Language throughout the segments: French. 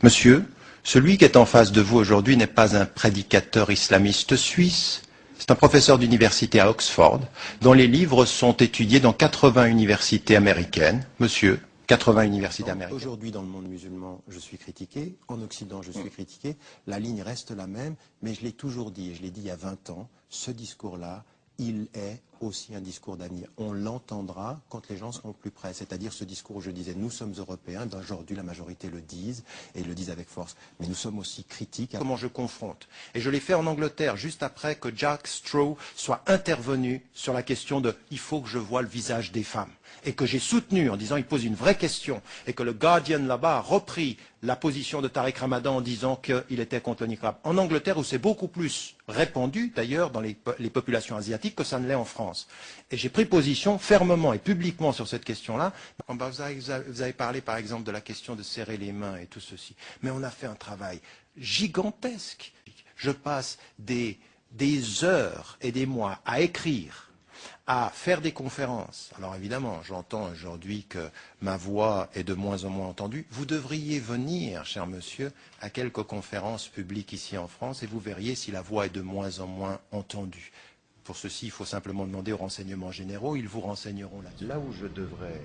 Monsieur, celui qui est en face de vous aujourd'hui n'est pas un prédicateur islamiste suisse, c'est un professeur d'université à Oxford, dont les livres sont étudiés dans 80 universités américaines. Monsieur, 80 universités américaines. Aujourd'hui, dans le monde musulman, je suis critiqué. En Occident, je suis critiqué. La ligne reste la même, mais je l'ai toujours dit, et je l'ai dit il y a 20 ans, ce discours-là, il est aussi un discours d'avenir. On l'entendra quand les gens seront plus près. C'est-à-dire ce discours où je disais, nous sommes européens, ben aujourd'hui la majorité le disent, et le disent avec force. Mais nous sommes aussi critiques. Comment je confronte. Et je l'ai fait en Angleterre, juste après que Jack Straw soit intervenu sur la question de « il faut que je voie le visage des femmes ». Et que j'ai soutenu en disant « il pose une vraie question ». Et que le Guardian là-bas a repris la position de Tariq Ramadan en disant qu'il était contre le niqab. En Angleterre, où c'est beaucoup plus répandu, d'ailleurs, dans les populations asiatiques, que ça ne l'est en France. Et j'ai pris position fermement et publiquement sur cette question-là. Vous avez parlé, par exemple, de la question de serrer les mains et tout ceci. Mais on a fait un travail gigantesque. Je passe des heures et des mois à écrire, à faire des conférences. Alors évidemment, j'entends aujourd'hui que ma voix est de moins en moins entendue. Vous devriez venir, cher monsieur, à quelques conférences publiques ici en France et vous verriez si la voix est de moins en moins entendue. Pour ceci, il faut simplement demander aux renseignements généraux, ils vous renseigneront là-dessus. Là où je devrais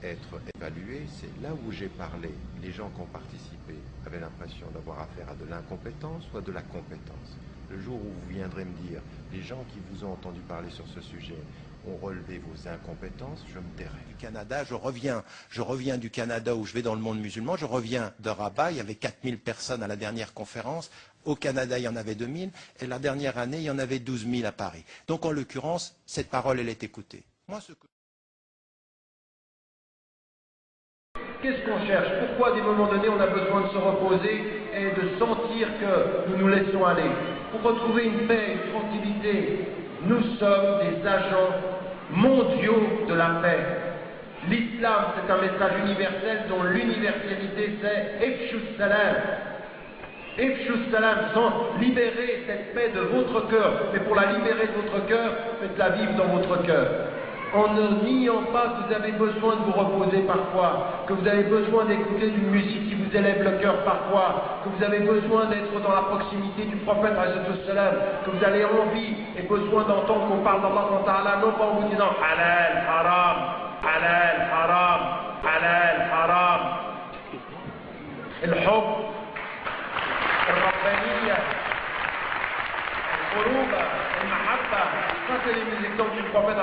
être évalué, c'est là où j'ai parlé. Les gens qui ont participé avaient l'impression d'avoir affaire à de l'incompétence ou à de la compétence. Le jour où vous viendrez me dire, les gens qui vous ont entendu parler sur ce sujet ont relevé vos incompétences, je me tairai. Du Canada, je reviens du Canada où je vais dans le monde musulman, je reviens de Rabat, il y avait 4000 personnes à la dernière conférence, au Canada il y en avait 2000, et la dernière année il y en avait 12 000 à Paris. Donc en l'occurrence, cette parole elle est écoutée. Moi, Qu'est-ce qu'on cherche? Pourquoi, à des moments donnés, on a besoin de se reposer et de sentir que nous nous laissons aller? Pour retrouver une paix, une tranquillité. Nous sommes des agents mondiaux de la paix. L'islam, c'est un message universel dont l'universalité, c'est Ifshus Salam. Ifshus Salam, sans libérer cette paix de votre cœur. Mais pour la libérer de votre cœur, faites-la vivre dans votre cœur. En ne niant pas que vous avez besoin de vous reposer parfois, que vous avez besoin d'écouter d'une musique qui vous élève le cœur parfois, que vous avez besoin d'être dans la proximité du prophète, que vous avez envie et besoin d'entendre qu'on parle d'Allah, non pas en vous disant halal, haram, halal, haram, halal, haram. الحب الربانية القلوب المحبة. Ça c'est les exemples du prophète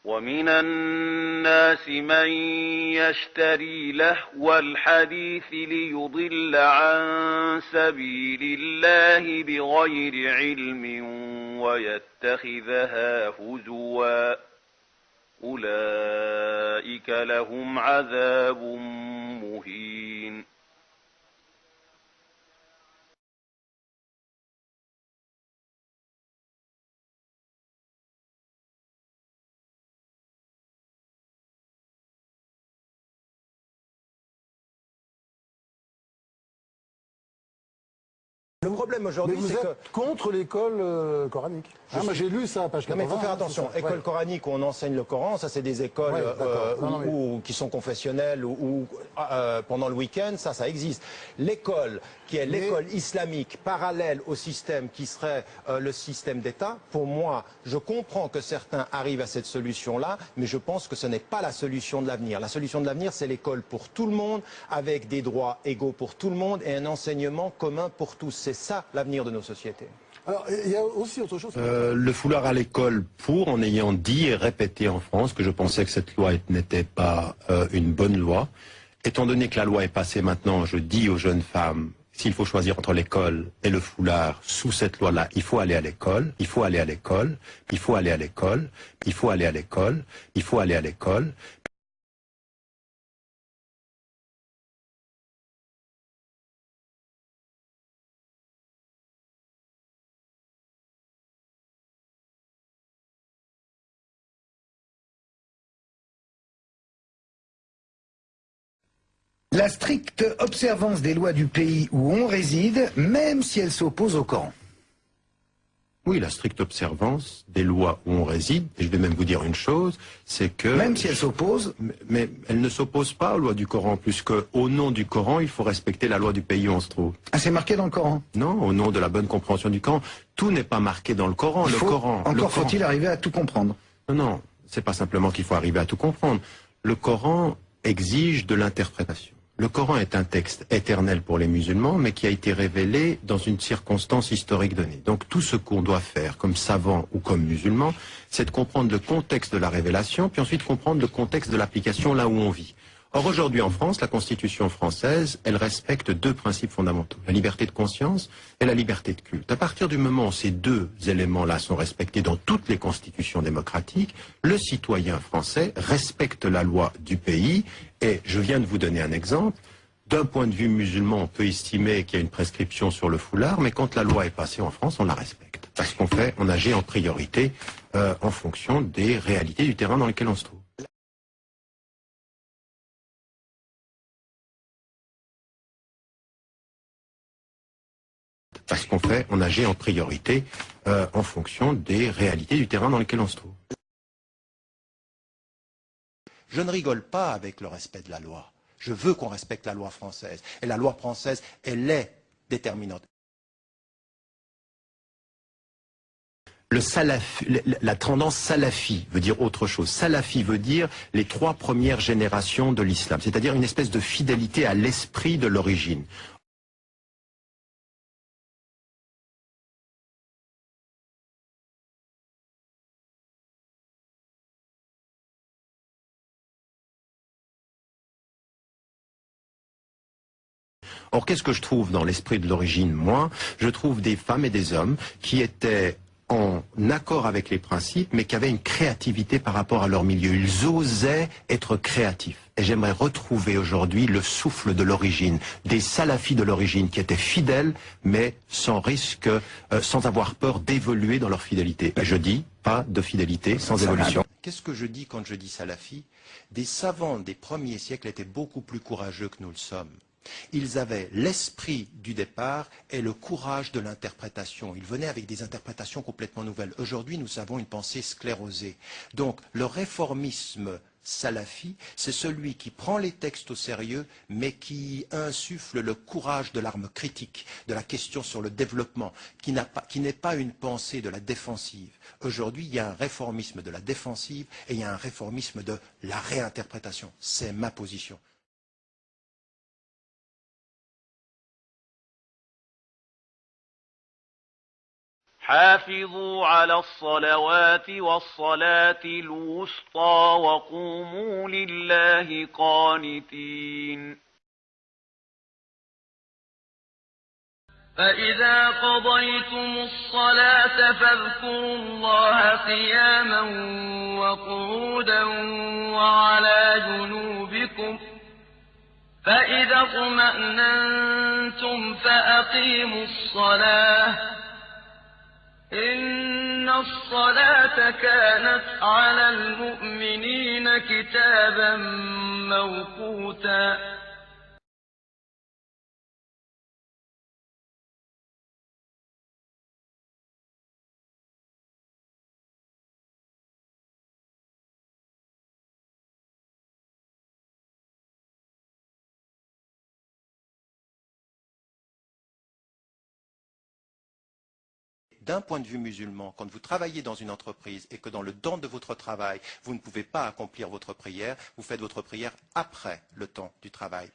ومن الناس من يشتري لهو الحديث ليضل عن سبيل الله بغير علم ويتخذها هزوا أولئك لهم عذاب مهين. Le problème aujourd'hui, c'est que... contre l'école coranique. Moi j'ai lu ça, page 80. Non mais il faut faire attention. École coranique où on enseigne le Coran, ça c'est des écoles qui sont confessionnelles ou pendant le week-end, ça existe. L'école qui est l'école islamique parallèle au système qui serait le système d'État, pour moi, je comprends que certains arrivent à cette solution-là, mais je pense que ce n'est pas la solution de l'avenir. La solution de l'avenir, c'est l'école pour tout le monde, avec des droits égaux pour tout le monde et un enseignement commun pour tous. C'est ça l'avenir de nos sociétés. Alors, il y a aussi autre chose. Le foulard à l'école en ayant dit et répété en France que je pensais que cette loi n'était pas une bonne loi. Étant donné que la loi est passée maintenant, je dis aux jeunes femmes, s'il faut choisir entre l'école et le foulard sous cette loi-là, il faut aller à l'école, il faut aller à l'école, il faut aller à l'école, il faut aller à l'école, il faut aller à l'école. La stricte observance des lois du pays où on réside, même si elles s'opposent au Coran. Oui, la stricte observance des lois où on réside, et je vais même vous dire une chose, c'est que... Même si elles s'opposent. Mais elles ne s'opposent pas aux lois du Coran, puisque au nom du Coran, il faut respecter la loi du pays où on se trouve. Ah, c'est marqué dans le Coran? Non, au nom de la bonne compréhension du Coran. Tout n'est pas marqué dans le Coran. Encore faut-il arriver à tout comprendre. Non, non, c'est pas simplement qu'il faut arriver à tout comprendre. Le Coran exige de l'interprétation. Le Coran est un texte éternel pour les musulmans, mais qui a été révélé dans une circonstance historique donnée. Donc tout ce qu'on doit faire comme savant ou comme musulman, c'est de comprendre le contexte de la révélation, puis ensuite comprendre le contexte de l'application là où on vit. Or aujourd'hui en France, la Constitution française, elle respecte deux principes fondamentaux, la liberté de conscience et la liberté de culte. À partir du moment où ces deux éléments-là sont respectés dans toutes les constitutions démocratiques, le citoyen français respecte la loi du pays, et je viens de vous donner un exemple. D'un point de vue musulman, on peut estimer qu'il y a une prescription sur le foulard, mais quand la loi est passée en France, on la respecte. Parce on agit en priorité en fonction des réalités du terrain dans lequel on se trouve. Parce on agit en priorité en fonction des réalités du terrain dans lequel on se trouve. Je ne rigole pas avec le respect de la loi. Je veux qu'on respecte la loi française. Et la loi française, elle est déterminante. La tendance salafi veut dire autre chose. Salafi veut dire les 3 premières générations de l'islam, c'est-à-dire une espèce de fidélité à l'esprit de l'origine. Or, qu'est-ce que je trouve dans l'esprit de l'origine, moi? Je trouve des femmes et des hommes qui étaient en accord avec les principes, mais qui avaient une créativité par rapport à leur milieu. Ils osaient être créatifs. Et j'aimerais retrouver aujourd'hui le souffle de l'origine, des salafis de l'origine qui étaient fidèles, mais sans risque, sans avoir peur d'évoluer dans leur fidélité. Et je dis, pas de fidélité sans évolution. Qu'est-ce que je dis quand je dis salafi? Des savants des premiers siècles étaient beaucoup plus courageux que nous le sommes. Ils avaient l'esprit du départ et le courage de l'interprétation. Ils venaient avec des interprétations complètement nouvelles. Aujourd'hui, nous avons une pensée sclérosée. Donc, le réformisme salafi, c'est celui qui prend les textes au sérieux, mais qui insuffle le courage de l'arme critique, de la question sur le développement, qui n'est pas une pensée de la défensive. Aujourd'hui, il y a un réformisme de la défensive et il y a un réformisme de la réinterprétation. C'est ma position. حافظوا على الصلوات والصلاة الوسطى وقوموا لله قانتين فإذا قضيتم الصلاة فاذكروا الله قياما وقعودا وعلى جنوبكم فإذا اطمأننتم فأقيموا الصلاة إن الصلاة كانت على المؤمنين كتابا موقوتا D'un point de vue musulman, quand vous travaillez dans une entreprise et que dans le temps de votre travail, vous ne pouvez pas accomplir votre prière, vous faites votre prière après le temps du travail.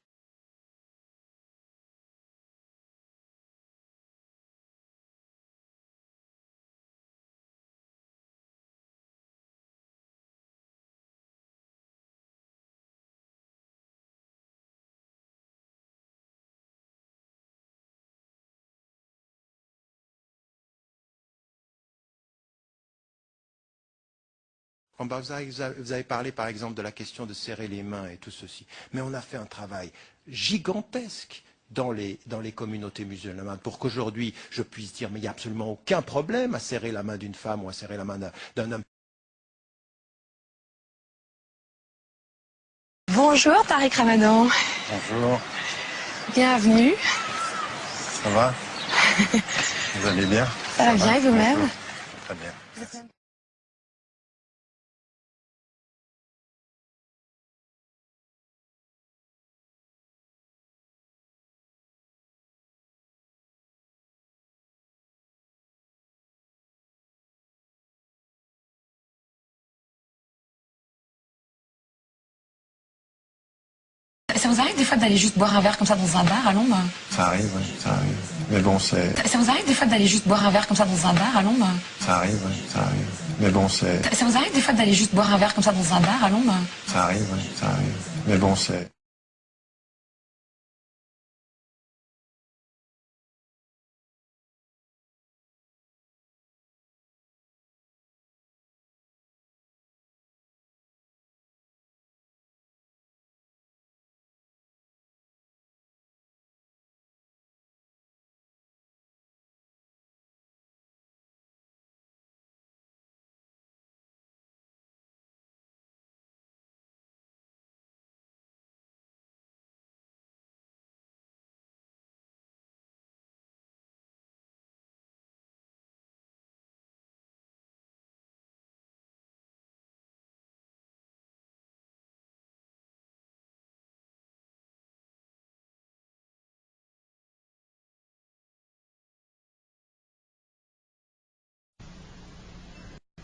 Vous avez parlé par exemple de la question de serrer les mains et tout ceci. Mais on a fait un travail gigantesque dans les communautés musulmanes pour qu'aujourd'hui je puisse dire mais il n'y a absolument aucun problème à serrer la main d'une femme ou à serrer la main d'un homme. Bonjour Tariq Ramadan. Bonjour. Bienvenue. Ça va? Vous allez bien? Ça va bien et vous-même? Très bien. Ça vous arrive des fois d'aller juste boire un verre comme ça dans un bar à Londres? Ça arrive, oui, ça arrive. Mais bon, c'est... Ça vous arrive des fois d'aller juste boire un verre comme ça dans un bar à Londres? Ça arrive, oui, ça arrive. Mais bon, c'est... Ça vous arrive des fois d'aller juste boire un verre comme ça dans un bar à Londres? Ça arrive, oui, ça arrive. Mais bon, c'est...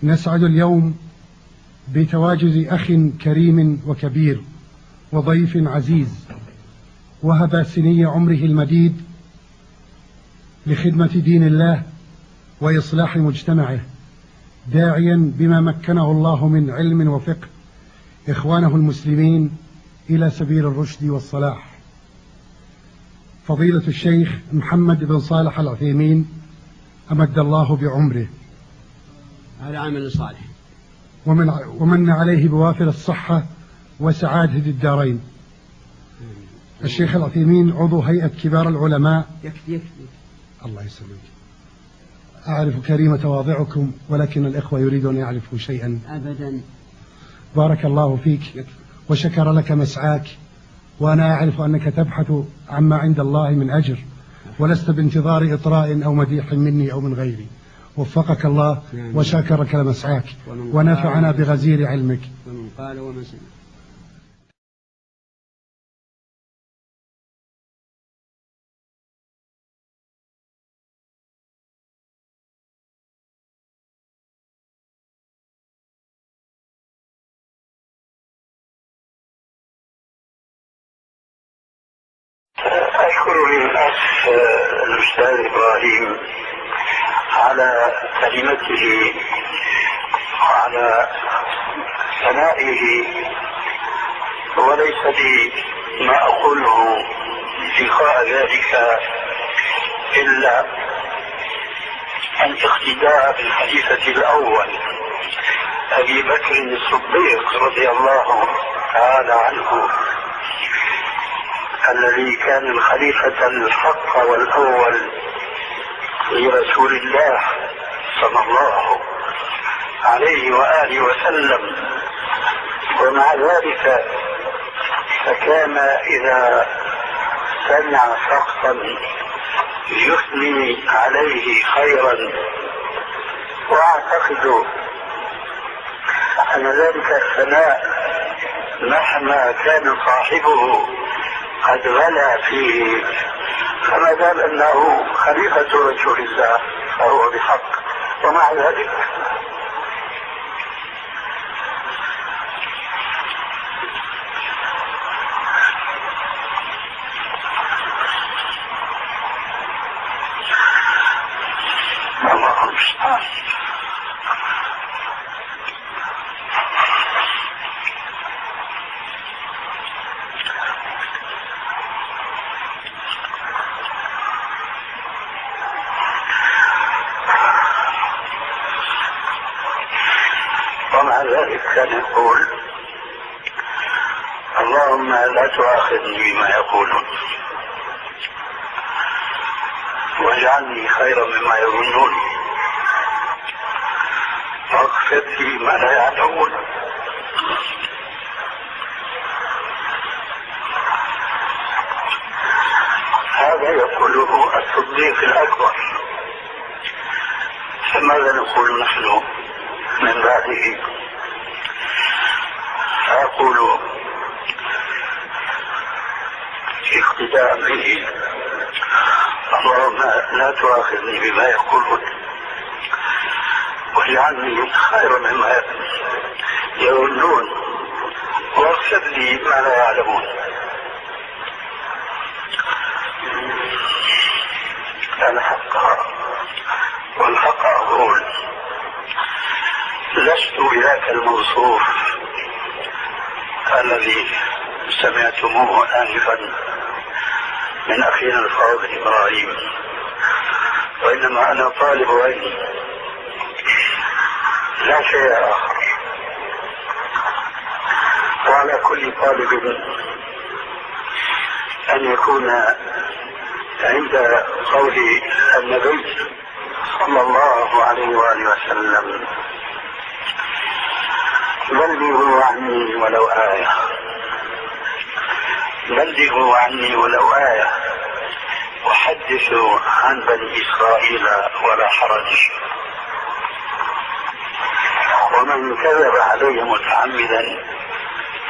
نسعد اليوم بتواجد أخ كريم وكبير وضيف عزيز وهب سني عمره المديد لخدمة دين الله وإصلاح مجتمعه، داعيا بما مكنه الله من علم وفقه إخوانه المسلمين إلى سبيل الرشد والصلاح. فضيلة الشيخ محمد بن صالح العثيمين أمد الله بعمره، هذا عمل صالح، ومن عليه بوافر الصحة وسعادة الدارين. الشيخ العثيمين عضو هيئة كبار العلماء. يكفي الله يسلمك. أعرف كريم تواضعكم، ولكن الإخوة يريدون أن يعرفوا شيئا. أبدا. بارك الله فيك وشكر لك مسعاك، وأنا أعرف أنك تبحث عما عند الله من أجر، ولست بانتظار إطراء أو مديح مني أو من غيري. وفقك الله وشاكرك لمسعاك ونفعنا بغزير علمك. ومن قال ومن سمع. أشكر الأخ الأستاذ إبراهيم على كلمته وعلى ثنائه، وليس لي ما أقوله لقاء ذلك إلا أن اقتداء بالخليفة الأول أبي بكر الصديق رضي الله تعالى عنه، الذي كان الخليفة الحق والأول لرسول الله صلى الله عليه وآله وسلم. ومع ذلك فكان إذا سمع شخصا يثني عليه خيرا، وأعتقد أن ذلك الثناء مهما كان صاحبه قد غلا فيه، فما دام أنه خليفة رسول الله فهو بحق. ومع ذلك الله المستعان. ومع ذلك كان يقول: اللهم لا تؤاخذني بما يقولون واجعلني خيرا مما يظنون واغفر لي ما لا يعلمون. هذا يقوله الصديق الأكبر فماذا نقول نحن من بعده؟ أقول اقتداء به: اللهم لا تؤاخذني بما يقولون واجعلني خيرا مما يظنون واغفر لي ما لا يعلمون. الحق والحق أقول: لست بذاك الموصوف الذي سمعتموه آنفا من أخينا الفاضل إبراهيم، وإنما أنا طالب علم لا شيء آخر. وعلى كل طالب أن يكون عند قول النبي صلى الله عليه وآله وسلم: بلغوا عني ولو آية، بلغوا عني ولو آية، وحدثوا عن بني إسرائيل ولا حرج. ومن كذب علي متعمدا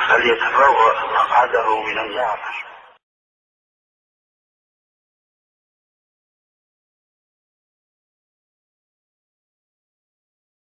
فليتبوأ مقعده من النار.